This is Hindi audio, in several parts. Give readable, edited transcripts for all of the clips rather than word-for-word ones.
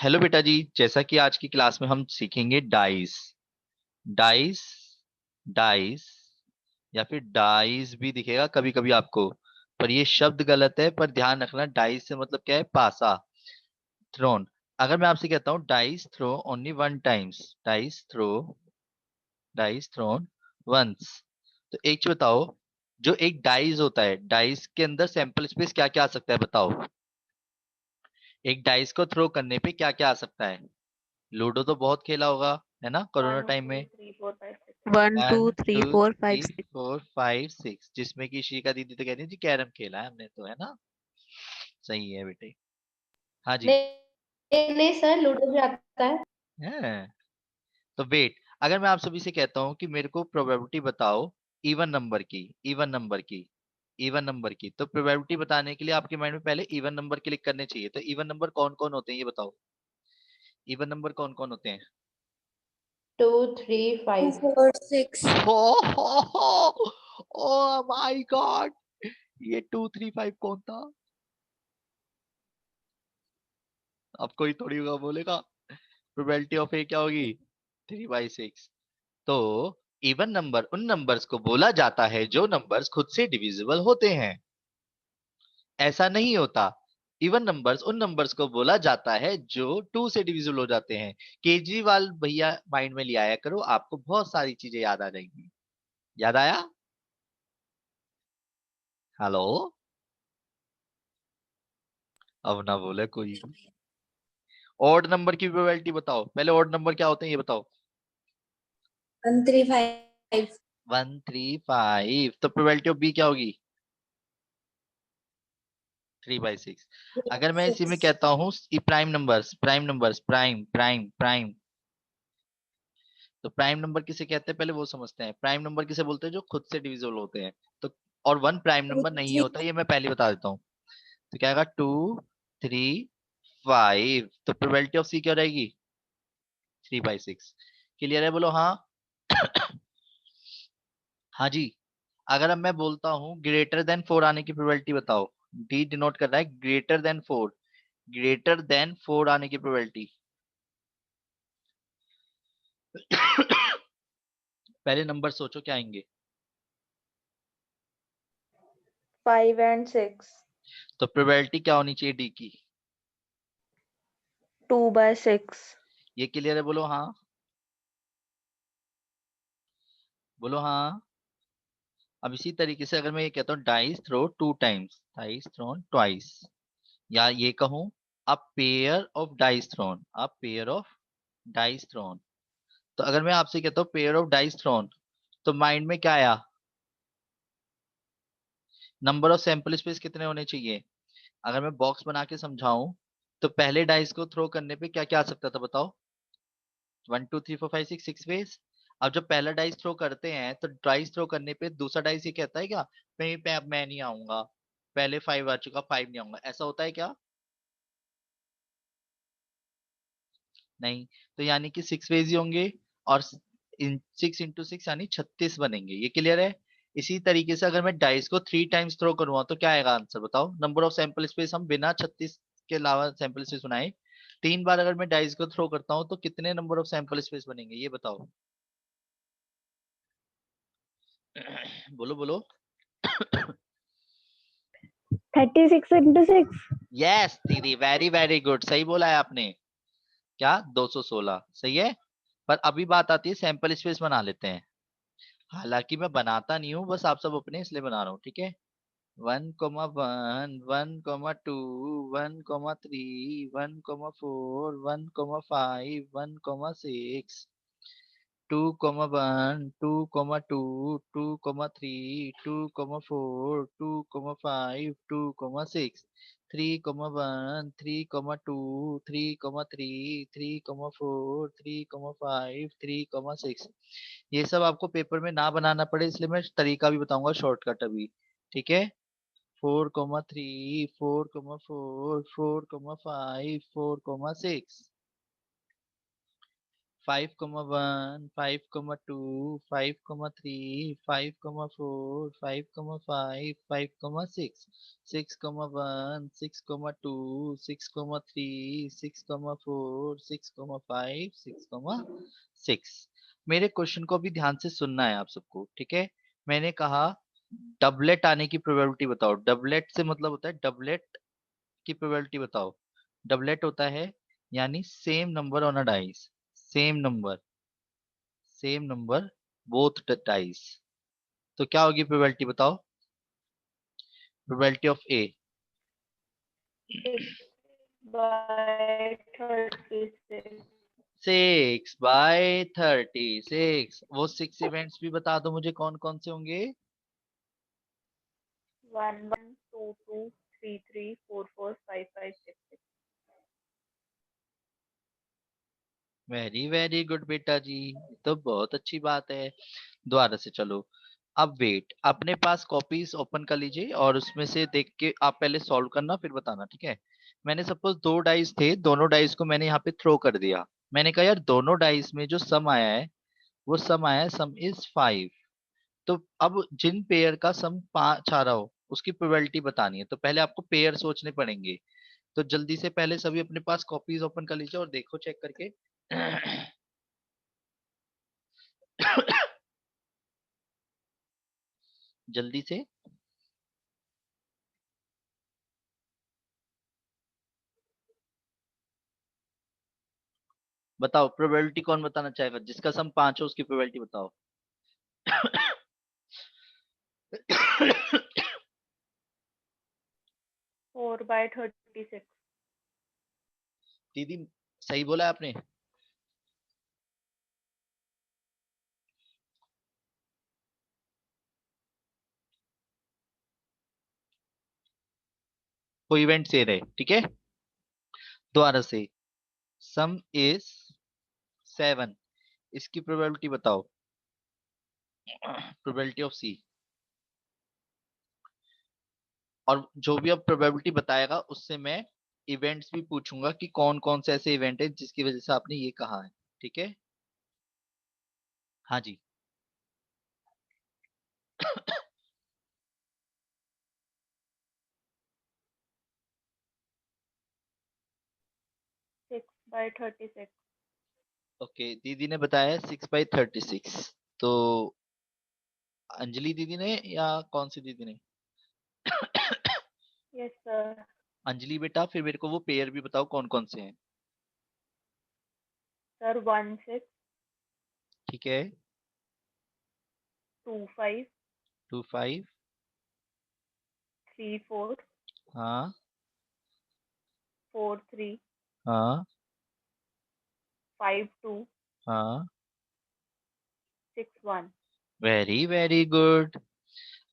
हेलो बेटा जी, जैसा कि आज की क्लास में हम सीखेंगे डाइस। डाइस, डाइस या फिर डाइस भी दिखेगा कभी कभी आपको, पर ये शब्द गलत है। पर ध्यान रखना, डाइस से मतलब क्या है? पासा, थ्रोन। अगर मैं आपसे कहता हूँ dice throw only one times, dice throw, dice thrown once, तो एक चीज बताओ, जो एक डाइस होता है, डाइस के अंदर सैंपल स्पेस क्या क्या आ सकता है बताओ? एक डाइस को थ्रो करने पे क्या क्या आ सकता है? लूडो तो बहुत खेला होगा, है ना, कोरोना टाइम में। 1 2 3 4 5 6 1 2 3 4 5 6, जिसमें कि श्रीका दीदी तो कह रही है जी कैरम खेला है हमने तो, है ना। सही है बेटे। हाँ जी। नहीं नहीं सर, लूडो भी आता है। है। तो वेट, अगर मैं आप सभी से कहता हूँ कि मेरे को प्रोबेबिलिटी बताओ इवन नंबर की, इवन नंबर की, इवन नंबर की, तो प्रोबेबिलिटी बताने के लिए आपके माइंड में पहले इवन नंबर क्लिक करने चाहिए। तो इवन नंबर कौन कौन होते हैं ये बताओ? इवन नंबर कौन कौन होते हैं? 2 3 2 5। 4 6 ओ माय गॉड, ये 2 3 5 कौन था? अब कोई थोड़ी होगा बोलेगा प्रोबेबिलिटी ऑफ ए क्या होगी? 3/6। तो इवन नंबर उन नंबर्स को बोला जाता है जो नंबर्स खुद से डिविजिबल होते हैं। ऐसा नहीं होता। इवन नंबर्स उन नंबर्स को बोला जाता है जो टू से डिविजिबल हो जाते हैं। केजरीवाल भैया माइंड में ले आया करो, आपको बहुत सारी चीजें याद आ जाएंगी। याद आया? हेलो। अब ना बोले कोई। ऑड नंबर की प्रोबेबिलिटी बताओ, पहले ऑड नंबर क्या होते हैं ये बताओ? 1 3 5 1 3 5, तो प्रोबेबिलिटी ऑफ बी क्या होगी? 3/6। अगर मैं इसी में 6 कहता हूँ prime numbers, prime numbers, prime prime prime, तो प्राइम नंबर किसे कहते हैं पहले वो समझते हैं। प्राइम नंबर किसे बोलते हैं? जो खुद से डिविजिबल होते हैं। तो और वन प्राइम 2 नंबर नहीं 3 होता, ये मैं पहले बता देता हूँ। तो क्या आएगा? 2 3 5, तो प्रोबेबिलिटी ऑफ सी क्या रहेगी? 3/6। क्लियर है? बोलो हाँ। हाँ जी। अगर अब मैं बोलता हूँ ग्रेटर देन 4 आने की प्रोबेबिलिटी बताओ? डी डिनोट कर रहा है ग्रेटर देन 4, ग्रेटर देन 4 आने की प्रोबेबिलिटी। पहले नंबर सोचो क्या आएंगे? 5 and 6। तो प्रोबेबिलिटी क्या होनी चाहिए डी की? 2/6। ये क्लियर है? बोलो हाँ, बोलो हाँ। अब इसी तरीके से अगर मैं ये कहता हूँ dice throw 2 times, dice thrown twice, या ये कहूँ a pair of dice thrown, a pair of dice thrown, तो अगर मैं आपसे कहता हूँ पेयर ऑफ डाइस थ्रोन, तो माइंड में क्या आया? नंबर ऑफ सैंपल स्पेस कितने होने चाहिए? अगर मैं बॉक्स बना के समझाऊं, तो पहले डाइस को थ्रो करने पे क्या क्या आ सकता था बताओ? 1 2 3 4 5 6, 6 वेज। अब जब पहला डाइस थ्रो करते हैं तो डाइस थ्रो करने पे दूसरा डाइस ये कहता है क्या कहीं पे अब मैं नहीं आऊंगा, पहले 5 आ चुका, 5 नहीं आऊंगा, ऐसा होता है क्या? नहीं। तो यानी कि 6 वेज ही होंगे, और 6 × 6 यानी 36 बनेंगे। ये क्लियर है? इसी तरीके से अगर मैं डाइस को 3 टाइम्स थ्रो करूंगा तो क्या आएगा आंसर बताओ? नंबर ऑफ सैंपल स्पेस हम बिना 36 के अलावा सैंपल स्पेस बनाए 3 बार अगर मैं डाइस को थ्रो करता हूँ तो कितने नंबर ऑफ सैंपल स्पेस बनेंगे ये बताओ? बोलो बोलो। 36 × 6 यस दीदी, वेरी वेरी गुड, सही बोला है आपने। क्या? 216 सही है। पर अभी बात आती है सैंपल स्पेस बना लेते हैं। हालांकि मैं बनाता नहीं हूँ, बस आप सब अपने इसलिए बना रहा हूँ, ठीक है। 1,1 1,2 1,3 1,4 1,5 1,6, 2,1 2,2 2,3 2,4 2,5 2,6, 3,1 3,2 3,3 3,4 3,5 3,6। ये सब आपको पेपर में ना बनाना पड़े इसलिए मैं तरीका भी बताऊंगा, शॉर्टकट अभी, ठीक है। 4,3 4,4 4,5 4,6, 5,1, 5,2, 5,3, 5,4, 5,5, 5,6, 6,1, 6,2, 6,3, 6,4, 6,5, 6,6। मेरे क्वेश्चन को भी ध्यान से सुनना है आप सबको, ठीक है। मैंने कहा डबलेट आने की प्रोबेबिलिटी बताओ। डबलेट से मतलब होता है डबलेट की प्रोबेबिलिटी बताओ। डबलेट होता है यानी same number on a dice, same number both dice. तो क्या होगी प्रोबेबिलिटी बताओ। प्रोबेबिलिटी ऑफ ए 6/36 6/36। वो 6 इवेंट्स भी बता दो मुझे कौन कौन से होंगे। 1 1 2 2 3 3 4 4 5 5 6 6 वेरी वेरी गुड बेटा जी, तो बहुत अच्छी बात है। दोबारा से चलो। अब वेट, अपने पास कॉपीज ओपन कर लीजिए और उसमें से देख के आप पहले सॉल्व करना फिर बताना, ठीक है। मैंने सपोज 2 डाइस थे, दोनों डाइस को मैंने यहाँ पे थ्रो कर दिया। मैंने कहा यार दोनों डाइस में जो सम आया है वो सम आया है, सम इज 5। तो अब जिन पेयर का सम 5 आ रहा हो उसकी प्रोबेबिलिटी बतानी है, तो पहले आपको पेयर सोचने पड़ेंगे। तो जल्दी से पहले सभी अपने पास कॉपीज ओपन कर लीजिए और देखो चेक करके। जल्दी से बताओ प्रोबेबिलिटी कौन बताना चाहेगा, जिसका सम 5 हो उसकी प्रोबेबिलिटी बताओ। 4/36 दीदी सही बोला है आपने। कोई इवेंट से रहे, ठीक है। दोबारा से, सम इज 7, इसकी प्रोबेबिलिटी बताओ। प्रोबेबिलिटी ऑफ सी। और जो भी अब प्रोबेबिलिटी बताएगा उससे मैं इवेंट्स भी पूछूंगा कि कौन कौन से ऐसे इवेंट है जिसकी वजह से आपने ये कहा है, ठीक है। हाँ जी। 6/36 ओके, दीदी ने बताया 6/36। तो अंजलि दीदी ने या कौन सी दीदी ने? यस सर अंजलि बेटा फिर मेरे को वो पेयर भी बताओ कौन कौन से हैं। सर 1 6 ठीक है। 2 5 2 5। 3 4 हाँ 4 3 हाँ 5 2 हाँ। 6 1 वेरी वेरी गुड।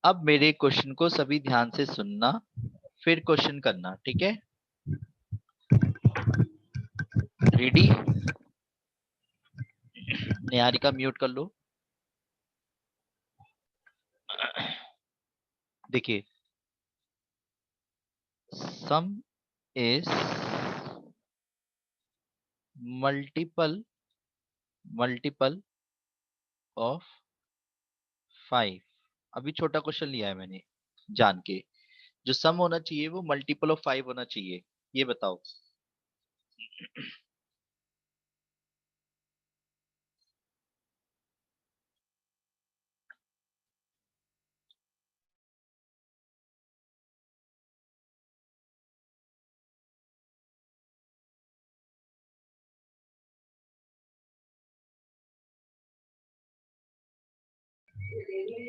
अब मेरे क्वेश्चन को सभी ध्यान से सुनना, फिर क्वेश्चन करना, ठीक है। रेडी? निहारिका म्यूट कर लो। देखिए, सम इज मल्टीपल मल्टीपल ऑफ 5। अभी छोटा क्वेश्चन लिया है मैंने जान के। जो सम होना चाहिए वो मल्टीपल ऑफ 5 होना चाहिए, ये बताओ।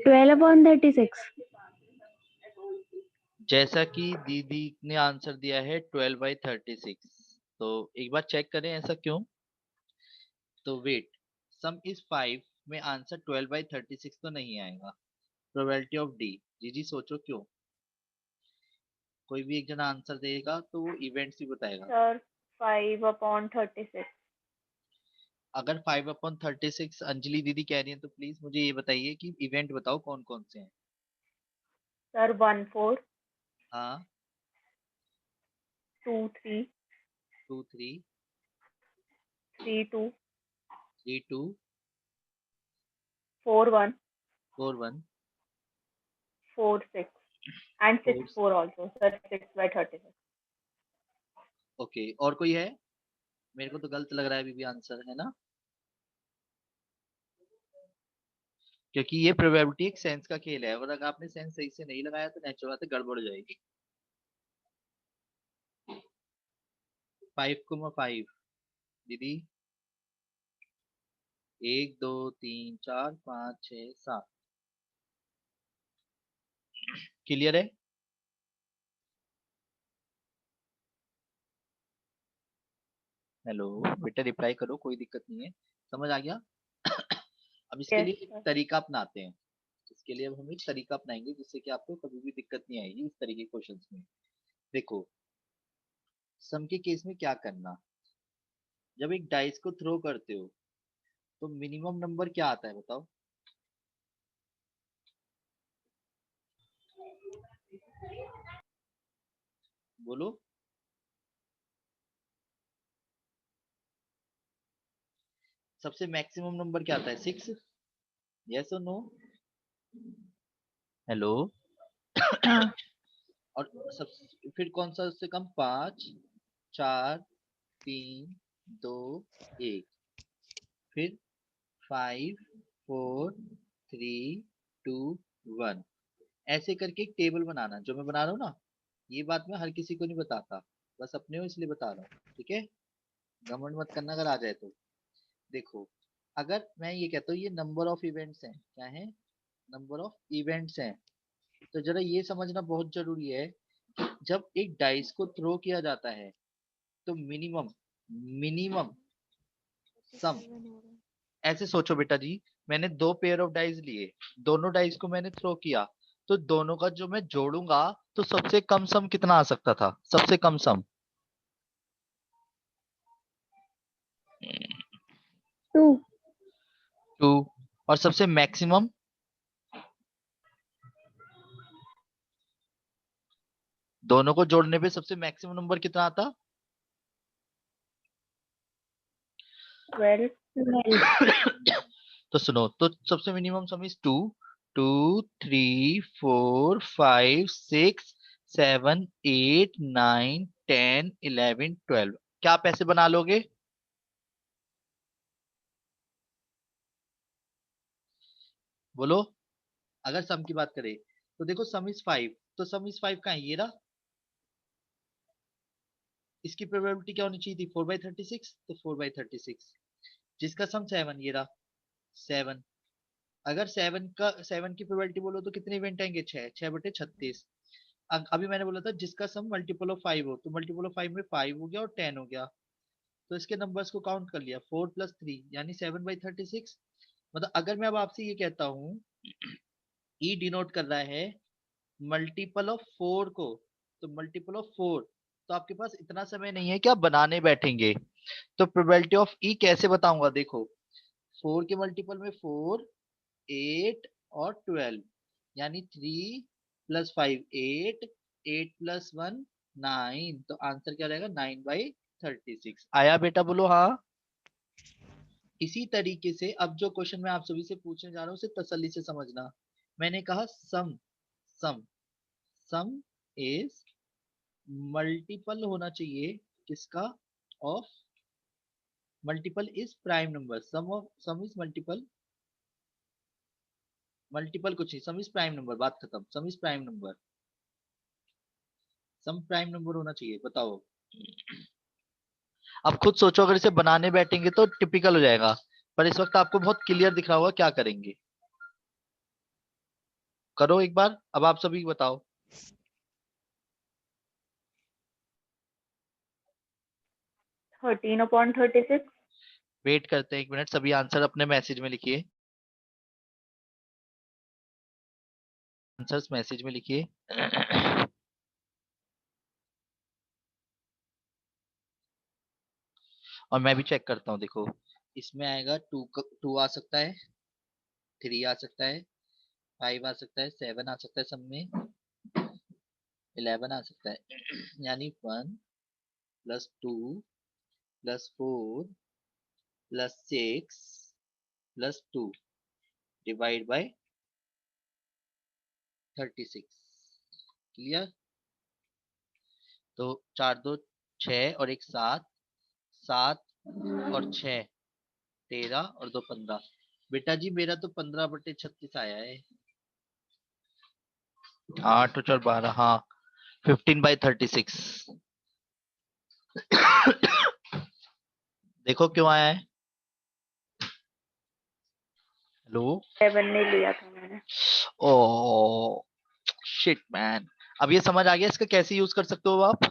12/36. जैसा कि दीदी ने आंसर दिया है 12/36, तो एक बार चेक करें ऐसा क्यों। तो वेट, सम इज 5 में आंसर 12/36 तो नहीं आएगा। प्रोबेबिलिटी ऑफ डी, जी जी सोचो क्यों। कोई भी एक जना आंसर देगा तो वो इवेंट्स ही बताएगा। सर 5/36 अगर 5/36 अंजलि दीदी कह रही है तो प्लीज मुझे ये बताइए कि इवेंट बताओ कौन कौन से हैं। सर 1 4 हाँ। 2 3 2 3 3 2 3 2 4 1 4 1 4 6 and 6 4. 4 also. Sir, 6 by 36. Okay, और कोई है? मेरे को तो गलत लग रहा है अभी भी आंसर, है ना? क्योंकि ये प्रोबेबिलिटी एक सेंस का खेल है, और अगर आपने सेंस सही से नहीं लगाया तो नेचुरल बात है गड़बड़ हो जाएगी। 5,5 दीदी, 1 2 3 4 5 6 7। क्लियर है? हेलो बेटा, रिप्लाई करो, कोई दिक्कत नहीं है, समझ आ गया? अब इसके Yes, लिए एक sir. तरीका अपनाते हैं। इसके लिए अब हम एक तरीका अपनाएंगे जिससे कि आपको कभी भी दिक्कत नहीं आएगी इस तरीके के क्वेश्चंस में। देखो, सम के केस में क्या करना, जब एक डाइस को थ्रो करते हो तो मिनिमम नंबर क्या आता है बताओ? बोलो। सबसे मैक्सिमम नंबर क्या आता है? 6। यस और नो? हेलो। हाँ। और सब, फिर कौन सा उससे कम? 5 4 3 2 1। फिर 5 4 3 2 1। ऐसे करके एक टेबल बनाना, जो मैं बना रहा हूँ ना, ये बात मैं हर किसी को नहीं बताता, बस अपने हो इसलिए बता रहा हूँ, ठीक है? घमंड मत करना अगर आ जाए तो। देखो, अगर मैं ये कहता हूँ ये नंबर ऑफ इवेंट्स हैं, क्या है? नंबर ऑफ इवेंट्स हैं। तो जरा ये समझना बहुत जरूरी है, जब एक डाइस को थ्रो किया जाता है तो मिनिमम मिनिमम सम, ऐसे सोचो बेटा जी, मैंने 2 पेयर ऑफ डाइस लिए, दोनों डाइस को मैंने थ्रो किया, तो दोनों का जो मैं जोड़ूंगा तो सबसे कम सम कितना आ सकता था? सबसे कम सम 2. 2। और सबसे मैक्सिमम दोनों को जोड़ने पे सबसे मैक्सिमम नंबर कितना आता? 12. 12. तो सुनो, तो सबसे मिनिमम सम इज 2 2 3 4 5 6 7 8 9 10 11 12। क्या आप ऐसे बना लोगे? बोलो। अगर सम की बात करें तो देखो, सम इज 5, तो सम इज 5 का है ये रहा। इसकी प्रोबेबिलिटी क्या होनी चाहिए थी? 4/36, तो 4/36। जिसका सम 7, ये रहा 7। अगर 7 की प्रोबेबिलिटी बोलो तो कितने इवेंट आएंगे? 6, 6/36। अभी मैंने बोला था जिसका सम मल्टीपल ऑफ 5 हो, तो मल्टीपल ऑफ 5 में 5 हो गया और 10 हो गया, तो इसके नंबर्स को काउंट कर लिया, 4 + 3 यानी 7/36। मतलब अगर मैं अब आपसे ये कहता हूँ ई डिनोट कर रहा है मल्टीपल ऑफ 4 को, तो मल्टीपल ऑफ 4, तो आपके पास इतना समय नहीं है कि आप बनाने बैठेंगे। तो प्रोबेबिलिटी ऑफ ई कैसे बताऊंगा? देखो, 4 के मल्टीपल में 4, 8 और 12, यानी 3 + 5 8, 8 + 1 9, तो आंसर क्या रहेगा? 9/36 आया बेटा, बोलो हाँ। इसी तरीके से अब जो क्वेश्चन मैं आप सभी से पूछने जा रहा हूँ उसे तसल्ली से समझना। मैंने कहा सम, सम सम इज मल्टीपल होना चाहिए किसका? Of, multiple is prime number, sum is multiple, multiple कुछ नहीं, सम इज प्राइम नंबर, बात खत्म। Sum is prime number, sum prime number होना चाहिए, बताओ। अब खुद सोचो, अगर इसे बनाने बैठेंगे तो टिपिकल हो जाएगा, पर इस वक्त आपको बहुत क्लियर दिख रहा होगा क्या करेंगे। करो एक बार, अब आप सभी बताओ। 13/36. वेट करते हैं 1 मिनट, सभी आंसर अपने मैसेज में लिखिए, आंसर्स मैसेज में लिखिए। और मैं भी चेक करता हूँ। देखो, इसमें आएगा 2 आ सकता है, 3 आ सकता है, 5 आ सकता है, 7 आ सकता है, सब में 11 आ सकता है। यानी 1 + 2 + 4 plus 6 plus 2 divide by 36। Clear? तो 4 2 6 और 1 7, 7 और 6 13 और 2 15। बेटा जी मेरा तो 15/36 आया है। 8 और 4 12, हाँ 15/36। देखो क्यों आया है। हेलो। 7 नहीं लिया था मैंने। Oh shit man. अब ये समझ आ गया इसका कैसे यूज कर सकते हो आप।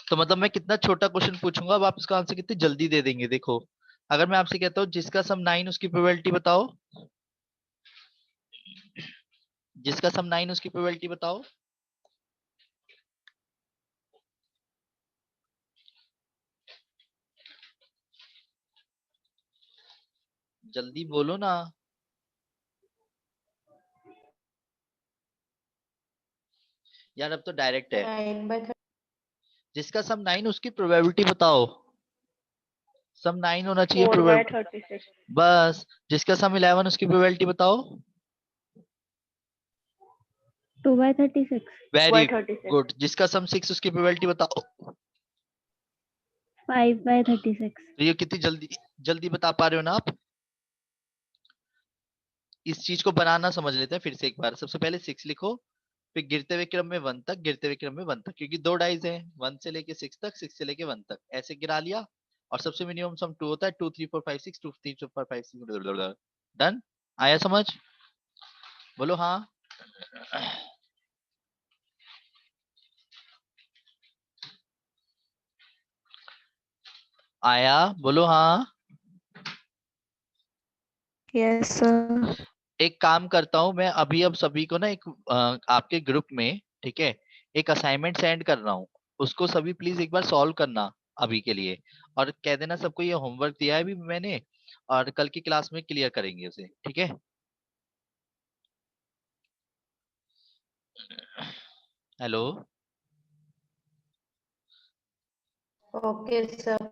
तो मतलब मैं कितना छोटा क्वेश्चन पूछूंगा अब आप इसका आंसर कितनी जल्दी दे देंगे। देखो अगर मैं आपसे कहता हूँ जिसका सम 9 उसकी प्रोबेबिलिटी बताओ, जिसका सम 9 उसकी प्रोबेबिलिटी बताओ। जल्दी बोलो ना यार, अब तो डायरेक्ट है। 9/30। जिसका सम 9 उसकी प्रोबेबिलिटी बताओ। सम 9 होना चाहिए 4/36। बस। जिसका सम 11 उसकी प्रोबेबिलिटी बताओ। 2/36. वेरी 2/36। गुड। जिसका सम 6 उसकी प्रोबेबिलिटी बताओ। 5/36. तो ये कितनी जल्दी जल्दी बता पा रहे हो ना आप। इस चीज को बनाना समझ लेते हैं फिर से एक बार। सबसे पहले 6 लिखो, फिर गिरते हुए क्रम में 1 तक, गिरते हुए क्रम में 1 तक, क्योंकि 2 डाइज हैं, 1 से लेके 6 तक, 6 से लेके 1 तक, ऐसे गिरा लिया। और सबसे मिनिमम सम 2 होता है, 2 3 4 5 6, 2 3 4 5 6। डन। आया समझ? बोलो हाँ। आया? बोलो हाँ। Yes, sir. एक काम करता हूँ मैं अभी, अब सभी को ना एक आपके ग्रुप में, ठीक है, एक असाइनमेंट सेंड कर रहा हूँ। उसको सभी प्लीज एक बार सॉल्व करना अभी के लिए। और कह देना सबको ये होमवर्क दिया है अभी मैंने, और कल की क्लास में क्लियर करेंगे उसे, ठीक है। हेलो। Okay sir.